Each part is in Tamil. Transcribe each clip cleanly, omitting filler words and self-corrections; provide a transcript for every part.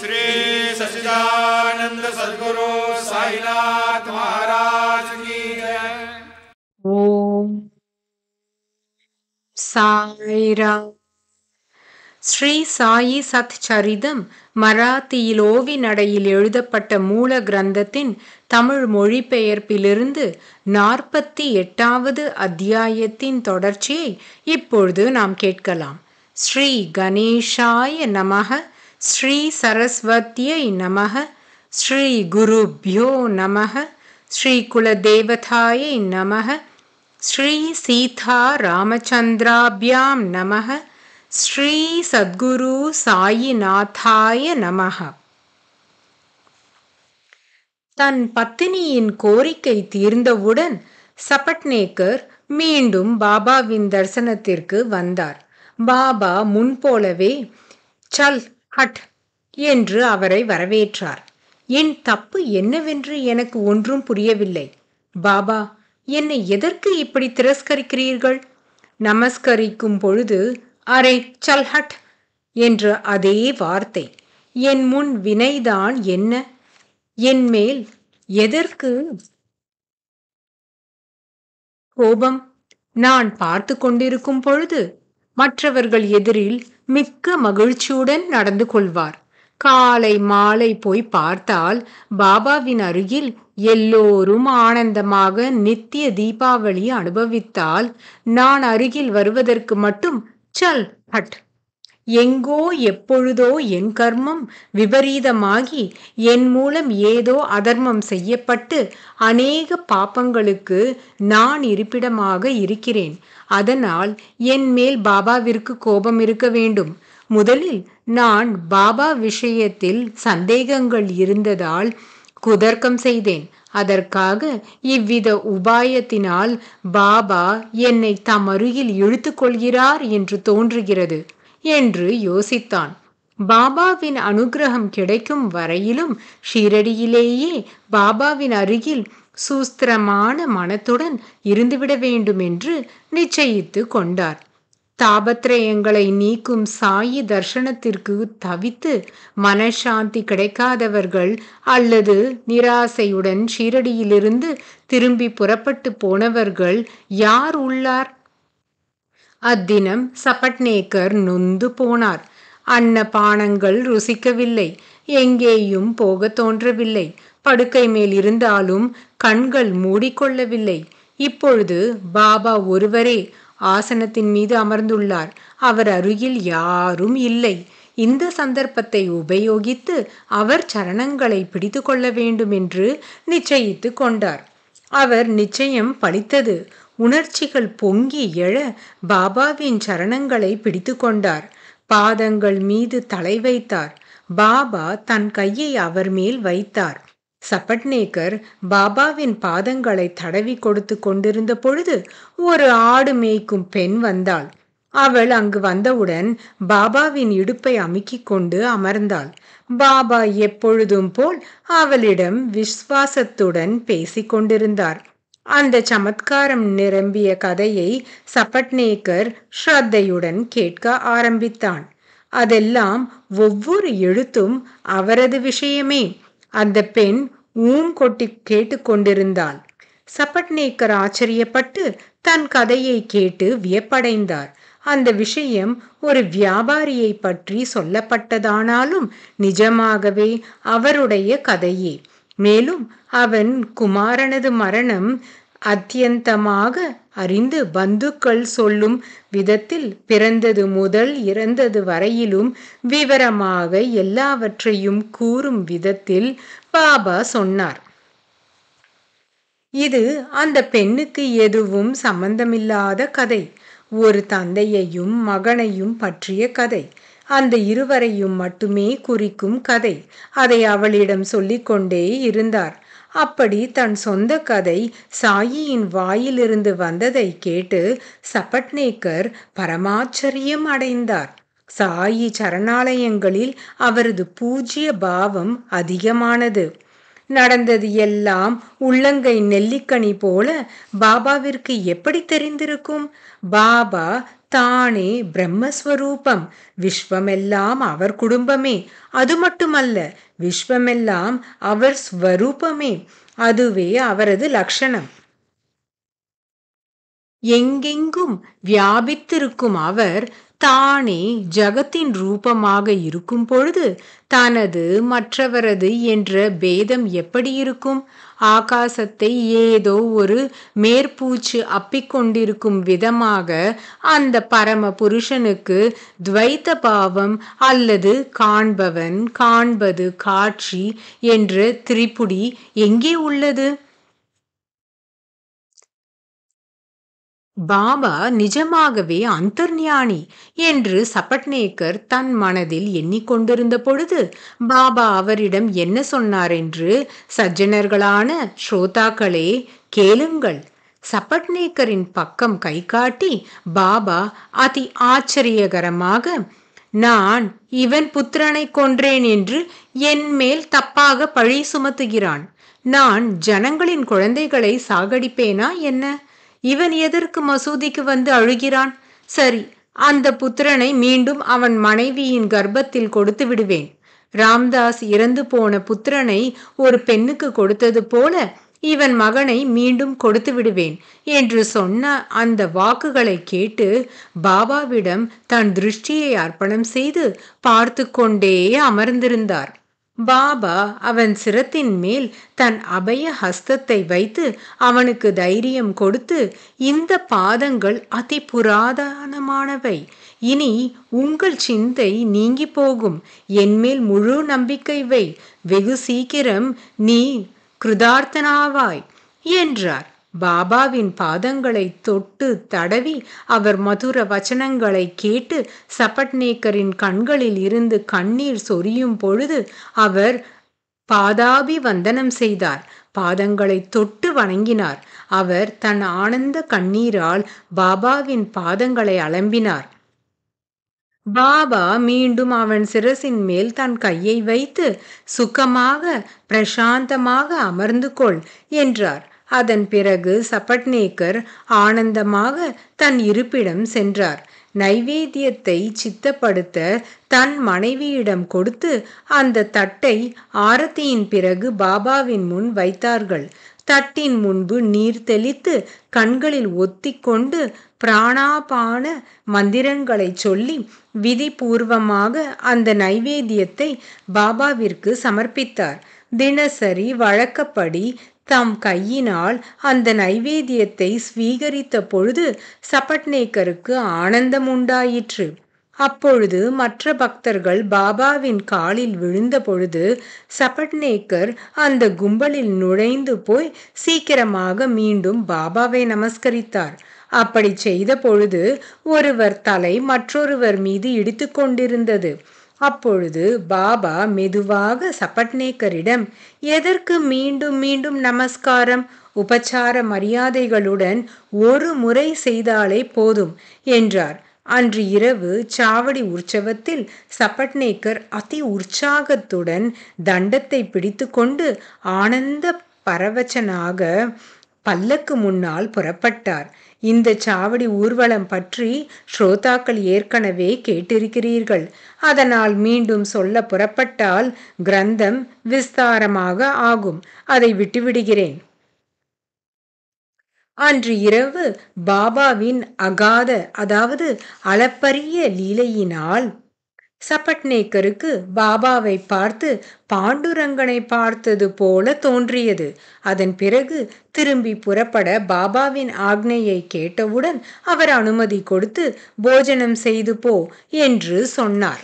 श्री सच्चिदानंद सद्गुरु साईनाथ महाराज की जय। ஓம் சாய்ராம். ஸ்ரீ சாயி சத் சரிதம் மராத்தியில் ஓவி நடையில் எழுதப்பட்ட மூல கிரந்தத்தின் தமிழ் மொழிபெயர்ப்பிலிருந்து 48வது அத்தியாயத்தின் தொடர்ச்சியை இப்பொழுது நாம் கேட்கலாம். ஸ்ரீ கணேஷாய நமக, ஸ்ரீ சரஸ்வத்யை நமக, ஸ்ரீ குருப்யோ நமக, ஸ்ரீ குலதேவதாயை நமக, ஸ்ரீ சீதா ராமச்சந்திராபியாம் நமக, ஸ்ரீ சத்குரு சாயிநாதாய நமக. தன் பத்தினியின் கோரிக்கை தீர்ந்தவுடன் சபட்நேக்கர் மீண்டும் பாபாவின் தரிசனத்திற்கு வந்தார். பாபா முன்போலவே சல் ஹட் என்று அவரை வரவேற்றார். என் தப்பு என்னவென்று எனக்கு ஒன்றும் புரியவில்லை. பாபா, என்னை எதற்கு இப்படி திரஸ்கரிக்கிறீர்கள்? நமஸ்கரிக்கும் பொழுது அரே சல் ஹட் என்ற அதே வார்த்தை. என் முன் வினைதான் என்ன? என் மேல் எதற்கு கோபம்? நான் பார்த்து கொண்டிருக்கும் பொழுது மற்றவர்கள் எதிரில் மிக்க மகிழ்ச்சியுடன் நடந்து கொள்வார். காலை மாலை போய் பார்த்தால் பாபாவின் அருகில் எல்லோரும் ஆனந்தமாக நித்திய தீபாவளி அனுபவித்தால் நான் அருகில் வருவதற்கு மட்டும் சல் ஹட். எங்கோ எப்பொழுதோ என் கர்மம் விபரீதமாகி என் மூலம் ஏதோ அதர்மம் செய்யப்பட்டு அநேக பாப்பங்களுக்கு நான் இருப்பிடமாக இருக்கிறேன். அதனால் என் மேல் பாபாவிற்கு கோபம் இருக்க வேண்டும். முதலில் நான் பாபா விஷயத்தில் சந்தேகங்கள் இருந்ததால் குதர்க்கம் செய்தேன். அதற்காக இவ்வித உபாயத்தினால் பாபா என்னை தம் அருகில் இழுத்து கொள்கிறார் என்று தோன்றுகிறது என்று யோசித்தான். பாபாவின் அனுகிரகம் கிடைக்கும் வரையிலும் ஷீரடியிலேயே பாபாவின் அருகில் சூஸ்திரமான மனத்துடன் இருந்துவிட வேண்டும் என்று நிச்சயித்து கொண்டார். தாபத்ரயங்களை நீக்கும் சாயி தர்ஷனத்திற்கு தவித்து மனசாந்தி கிடைக்காதவர்கள் அல்லது நிராசையுடன் ஷீரடியிலிருந்து திரும்பி புறப்பட்டு போனவர்கள் யார் உள்ளார்? அத்தினம் சபட்நேக்கர் நொந்து போனார். அன்னபானங்கள் ருசிக்கவில்லை. எங்கேயும் போக தோன்றவில்லை. படுக்கை மேல் இருந்தாலும் கண்கள் மூடிக்கொள்ளவில்லை. இப்பொழுது பாபா ஒருவரே ஆசனத்தின் மீது அமர்ந்துள்ளார். அவர் அருகில் யாரும் இல்லை. இந்த சந்தர்ப்பத்தை உபயோகித்து அவர் சரணங்களை பிடித்து கொள்ள வேண்டும் என்று நிச்சயித்து கொண்டார். அவர் நிச்சயம் பலித்தது. உணர்ச்சிகள் பொங்கி எழ பாபாவின் சரணங்களை பிடித்து கொண்டார். பாதங்கள் மீது தலை வைத்தார். பாபா தன் கையை அவர் மேல் வைத்தார். சபட்நேக்கர் பாபாவின் பாதங்களை தடவி கொடுத்து கொண்டிருந்த பொழுது ஒரு ஆடு மேய்க்கும் பெண் வந்தாள். அவள் அங்கு வந்தவுடன் பாபாவின் இடுப்பை அமுக்கிக் கொண்டு அமர்ந்தாள். பாபா எப்பொழுதும் போல் அவளிடம் விசுவாசத்துடன் பேசிக் கொண்டிருந்தார். அந்த சமத்காரம் நிரம்பிய கதையை சபட்நேக்கர் ஸ்ரத்தையுடன் கேட்க ஆரம்பித்தான். அதெல்லாம் ஒவ்வொரு எழுத்தும் அவரது விஷயமே. அந்த பெண் கொட்டி கேட்டுக்கொண்டிருந்தாள். சபட்நேக்கர் ஆச்சரியப்பட்டு தன் கதையை கேட்டு வியப்படைந்தார். அந்த விஷயம் ஒரு வியாபாரியை பற்றி சொல்லப்பட்டதானாலும் நிஜமாகவே அவருடைய கதையே. மேலும் அவன் குமாரனது மரணம் அத்தியந்தமாக அறிந்து பந்துக்கள் சொல்லும் விதத்தில் பிறந்தது முதல் இறந்தது வரையிலும் விவரமாக எல்லாவற்றையும் கூறும் விதத்தில் பாபா சொன்னார். இது அந்த பெண்ணுக்கு எதுவும் சம்பந்தமில்லாத கதை. ஒரு தந்தையையும் மகனையும் பற்றிய கதை. அந்த இருவரையும் மட்டுமே குறிக்கும் கதை. அதை அவளிடம் சொல்லிக்கொண்டே இருந்தார். அப்படி தன் சொந்த கதை சாயியின் வாயிலிருந்து வந்ததை கேட்டு சபட்நேக்கர் பரமாச்சரியம் அடைந்தார். சாயி சரணாலயங்களில் அவரது பூஜ்ய பாவம் அதிகமானது. நடந்தது எல்லாம் உள்ளங்கை நெல்லிக்கனி போல பாபாவிற்கு எப்படி தெரிந்திருக்கும்? பாபா தானே பிரம்மஸ்வரூபம். விஸ்வமெல்லாம் அவர் குடும்பமே. அது மட்டுமல்ல, விஸ்வமெல்லாம் அவர் ஸ்வரூபமே. அதுவே அவரது லட்சணம். எங்கெங்கும் வியாபித்திருக்கும் அவர் தானே ஜகத்தின் ரூபமாக இருக்கும் பொழுது தனது மற்றவரது என்ற பேதம் எப்படி இருக்கும்? ஆகாசத்தை ஏதோ ஒரு மேற்பூச்சு அப்பிக்கொண்டிருக்கும் விதமாக அந்த பரம புருஷனுக்கு துவைத்த பாவம் அல்லது காண்பவன் காண்பது காட்சி என்ற திரிபுடி எங்கே உள்ளது? பாபா நிஜமாகவே அந்தர்ஞானி என்று சபட்நேக்கர் தன் மனதில் எண்ணிக்கொண்டிருந்த பொழுது பாபா அவரிடம் என்ன சொன்னார் என்று சஜ்ஜனர்களான ஸ்ரோதாக்களே கேளுங்கள். சபட்நேக்கரின் பக்கம் கை காட்டி பாபா அதி ஆச்சரியகரமாக, நான் இவன் புத்திரனை கொன்றேன் என்று என் மேல் தப்பாக பழி சுமத்துகிறான். நான் ஜனங்களின் குழந்தைகளை சாகடிப்பேனா என்ன? இவன் எதற்கு மசூதிக்கு வந்து அழுகிறான்? சரி, அந்த புத்திரனை மீண்டும் அவன் மனைவியின் கர்ப்பத்தில் கொடுத்து விடுவேன். ராம்தாஸ் இறந்து போன புத்திரனை ஒரு பெண்ணுக்கு கொடுத்தது போல இவன் மகனை மீண்டும் கொடுத்து விடுவேன் என்று சொன்ன அந்த வாக்குகளை கேட்டு பாபாவிடம் தன் திருஷ்டியை அர்ப்பணம் செய்து பார்த்து கொண்டே அமர்ந்திருந்தார். பாபா அவன் சிரத்தின் மேல் தன் அபய ஹஸ்தத்தை வைத்து அவனுக்கு தைரியம் கொடுத்து, இந்த பாதங்கள் அதி புராதனமானவை. இனி உங்கள் சிந்தை நீங்கி போகும். என்மேல் முழு நம்பிக்கை வை. வெகு சீக்கிரம் நீ கிருதார்த்தனாவாய் என்றார். பாபாவின் பாதங்களை தொட்டு தடவி அவர் மதுர வச்சனங்களை கேட்டு சபட்நேக்கரின் கண்களில் இருந்து கண்ணீர் சொரியும் பொழுது அவர் பாதாபி வந்தனம் செய்தார். பாதங்களை தொட்டு வணங்கினார். அவர் தன் ஆனந்த கண்ணீரால் பாபாவின் பாதங்களை அலம்பினார். பாபா மீண்டும் அவன் சிரசின் மேல் தன் கையை வைத்து, சுகமாக பிரசாந்தமாக அமர்ந்து கொள் என்றார். அதன் பிறகு சபட்நேக்கர் ஆனந்தமாக தன் இருப்பிடம் சென்றார். நைவேத்தியத்தை சித்தப்படுத்த தன் மனைவியிடம் கொடுத்து அந்த தட்டை ஆரத்தியின் பிறகு பாபாவின் முன் வைத்தார்கள். தட்டின் முன்பு நீர் தெளித்து கண்களில் ஒத்திக்கொண்டு பிராணாபான மந்திரங்களை சொல்லி விதிபூர்வமாக அந்த நைவேத்தியத்தை பாபாவிற்கு சமர்ப்பித்தார். தினசரி வழக்கப்படி தம் கையினால் அந்த நைவேத்தியத்தை ஸ்வீகரித்த பொழுது சபட்நேக்கருக்கு ஆனந்தம் உண்டாயிற்று. அப்பொழுது மற்ற பக்தர்கள் பாபாவின் காலில் விழுந்த பொழுது சபட்நேக்கர் அந்த கும்பலில் நுழைந்து போய் சீக்கிரமாக மீண்டும் பாபாவை நமஸ்கரித்தார். அப்படி செய்த பொழுது ஒருவர் தலை மற்றொருவர் மீது இடித்து கொண்டிருந்தது. அப்பொழுது பாபா மெதுவாக சபட்நேக்கரிடம், எதற்கு மீண்டும் மீண்டும் நமஸ்காரம்? உபச்சார மரியாதைகளுடன் ஒரு முறை செய்தாலே போதும் என்றார். அன்று இரவு சாவடி உற்சவத்தில் சபட்நேக்கர் அதி உற்சாகத்துடன் தண்டத்தை பிடித்து கொண்டு ஆனந்த பரவசனாக பல்லக்கு முன்னால் புறப்பட்டார். இந்த சாவடி ஊர்வலம் பற்றி ஸ்ரோதாக்கள் ஏற்கனவே கேட்டிருக்கிறீர்கள். அதனால் மீண்டும் சொல்ல புறப்பட்டால் கிரந்தம் விஸ்தாரமாக ஆகும். அதை விட்டுவிடுகிறேன். அன்று இரவு பாபாவின் அகாத அதாவது அளப்பரிய லீலையினால் சபட்நேக்கருக்கு பாபாவை பார்த்து பாண்டுரங்கனை பார்த்தது போல தோன்றியது. அதன் பிறகு திரும்பி புறப்பட பாபாவின் ஆக்ஞையை கேட்டவுடன் அவர் அனுமதி கொடுத்து போஜனம் செய்து போ என்று சொன்னார்.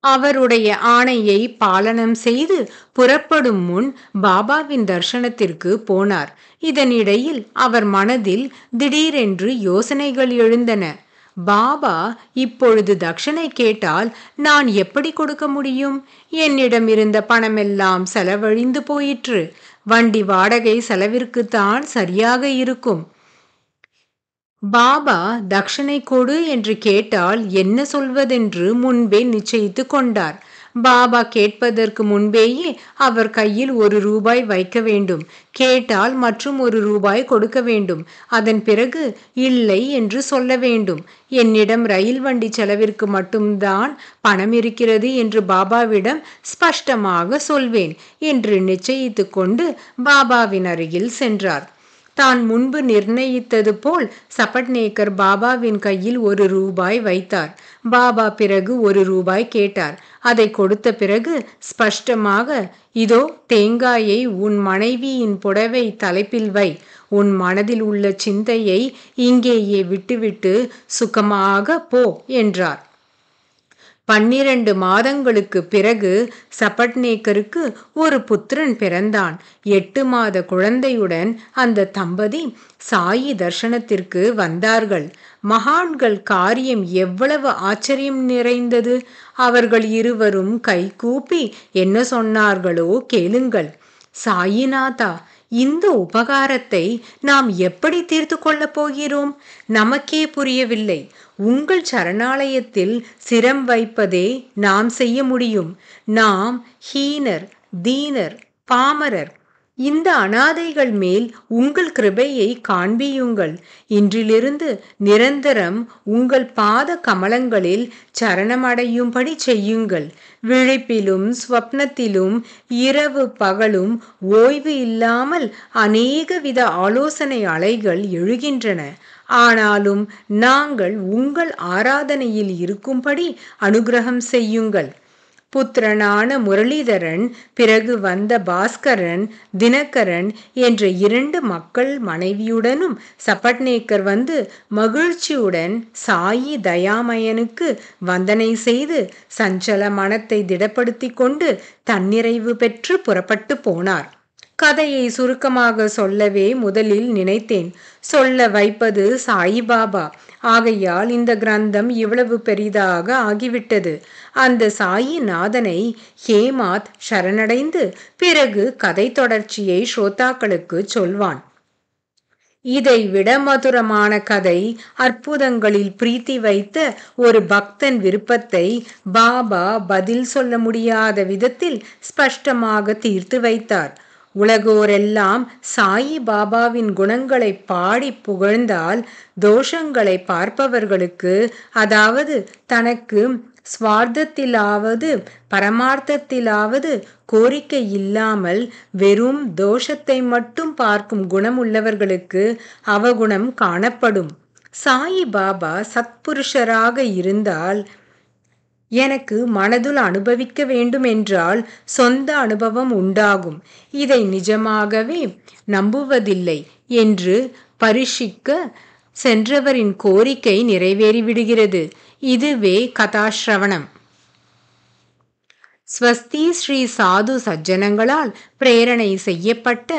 அவருடைய ஆணையை பாலனம் செய்து புறப்படும் முன் பாபாவின் தர்சனத்திற்கு போனார். இதனிடையில் அவர் மனதில் திடீரென்று யோசனைகள் எழுந்தன. பாபா இப்பொழுது தட்சணை கேட்டால் நான் எப்படி கொடுக்க முடியும்? என்னிடம் இருந்த பணமெல்லாம் செலவழிந்து போயிற்று. வண்டி வாடகை செலவிற்குத்தான் சரியாக இருக்கும். பாபா தட்சணை கொடு என்று கேட்டால் என்ன சொல்வதென்று முன்பே நிச்சயித்து கொண்டார். பாபா கேட்பதற்கு முன்பேயே அவர் கையில் 1 ரூபாய் வைக்க வேண்டும். கேட்டால் மற்றும் 1 ரூபாய் கொடுக்க வேண்டும். அதன் பிறகு இல்லை என்று சொல்ல வேண்டும். என்னிடம் ரயில் வண்டி செலவிற்கு மட்டும்தான் பணம் இருக்கிறது என்று பாபாவிடம் ஸ்பஷ்டமாக சொல்வேன் என்று நிச்சயித்து கொண்டு பாபாவின் அருகில் சென்றார். தான் முன்பு நிர்ணயித்தது போல் சபட்நேக்கர் பாபாவின் கையில் 1 ரூபாய் வைத்தார். பாபா பிறகு 1 ரூபாய் கேட்டார். அதை கொடுத்த பிறகு ஸ்பஷ்டமாக, இதோ தேங்காயை உன் மனைவியின் புடவை தலைப்பில் வை. உன் மனதில் உள்ள சிந்தையை இங்கேயே விட்டுவிட்டு சுகமாக போ என்றார். 12 மாதங்களுக்கு பிறகு சபட்நேக்கருக்கு ஒரு புத்திரன் பிறந்தான். 8 மாத குழந்தையுடன் அந்த தம்பதி சாயி தர்சனத்திற்கு வந்தார்கள். மகான்கள் காரியம் எவ்வளவு ஆச்சரியம் நிறைந்தது! அவர்கள் இருவரும் கைகூப்பி என்ன சொன்னார்களோ கேளுங்கள். சாயிநாதா, இந்த உபகாரத்தை நாம் எப்படி தீர்த்து கொள்ளப் போகிறோம்? நமக்கே புரியவில்லை. உங்கள் சரணாலயத்தில் சிரம் வைப்பதே நாம் செய்ய முடியும். நாம் ஹீனர், தீனர், பாமரர். இந்த அனாதைகள் மேல் உங்கள் கிருபையை காண்பியுங்கள். இன்றிலிருந்து நிரந்தரம் உங்கள் பாத கமலங்களில் சரணமடையும்படி செய்யுங்கள். விழிப்பிலும் ஸ்வப்னத்திலும் இரவு பகலும் ஓய்வு இல்லாமல் அநேக வித ஆலோசனை அலைகள் எழுகின்றன. ஆனாலும் நாங்கள் உங்கள் ஆராதனையில் இருக்கும்படி அனுகிரகம் செய்யுங்கள். புத்திரனான முரளிதரன், பிறகு வந்த பாஸ்கரன், தினகரன் என்ற 2 மக்கள் மனைவியுடனும் சபட்நேக்கர் வந்து மகிழ்ச்சியுடன் சாயி தயாமயனுக்கு வந்தனை செய்து சஞ்சல மனத்தை திடப்படுத்தி கொண்டு தன்னிறைவு பெற்று புறப்பட்டு போனார். கதையை சுருக்கமாக சொல்லவே முதலில் நினைத்தேன். சொல்ல வைப்பது சாயிபாபா. ஆகையால் இந்த கிரந்தம் இவ்வளவு பெரிதாக ஆகிவிட்டது. அந்த சாயிநாதனை ஹேமாத் சரணடைந்து பிறகு கதை தொடர்ச்சியை ஸ்ரோதாக்களுக்கு சொல்வான். இதை விட மதுரமான கதை, அற்புதங்களில் பிரீத்தி வைத்த ஒரு பக்தன் விருப்பத்தை பாபா பதில் சொல்ல முடியாத விதத்தில் ஸ்பஷ்டமாக தீர்த்து வைத்தார். உலகோரெல்லாம் சாயி பாபாவின் குணங்களை பாடி புகழ்ந்தால் தோஷங்களை பார்ப்பவர்களுக்கு, அதாவது தனக்கு ஸ்வார்த்தத்திலாவது பரமார்த்தத்திலாவது கோரிக்கை இல்லாமல் வெறும் தோஷத்தை மட்டும் பார்க்கும் குணம் உள்ளவர்களுக்கு அவகுணம் காணப்படும். சாயி பாபா சத்புருஷராக இருந்தால், எனக்கு மனதுள் அனுபவிக்க வேண்டும் என்றால் சொந்த அனுபவம் உண்டாகும். இதை நிஜமாகவே நம்புவதில்லை என்று பரீட்சிக்க சென்றவரின் கோரிக்கை நிறைவேறிவிடுகிறது. இதுவே கதாஸ்ரவணம். ஸ்வஸ்தி ஸ்ரீ சாது சஜ்ஜனங்களால் பிரேரணை செய்யப்பட்ட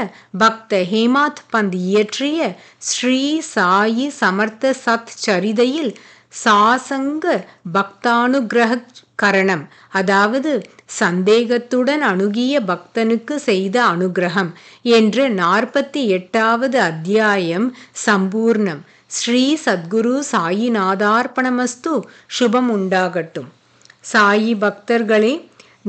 பக்த ஹேமாத் பந்த் இயற்றிய ஸ்ரீ சாயி சமர்த்த சத் சரிதையில் சாசங்க பக்தானுகிரக கரணம், அதாவது சந்தேகத்துடன் அணுகிய பக்தனுக்கு செய்த அனுகிரகம் என்ற 48வது அத்தியாயம் சம்பூர்ணம். ஸ்ரீ சத்குரு சாயிநாதார்ப்பணமஸ்து. சுபம் உண்டாகட்டும். சாயி பக்தர்களே,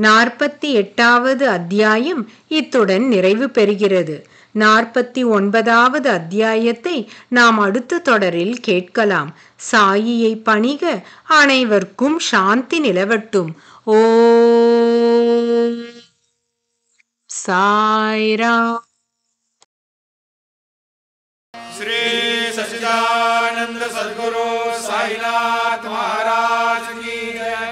48வது அத்தியாயம் இத்துடன் நிறைவு பெறுகிறது. 49வது அத்தியாயத்தை நாம் அடுத்த தொடரில் கேட்கலாம். சாயியை பணிக. அனைவருக்கும் சாந்தி நிலவட்டும். ஓம் சாய்ராம். श्री सच्चिदानंद सद्गुरु साईनाथ महाराज की जय।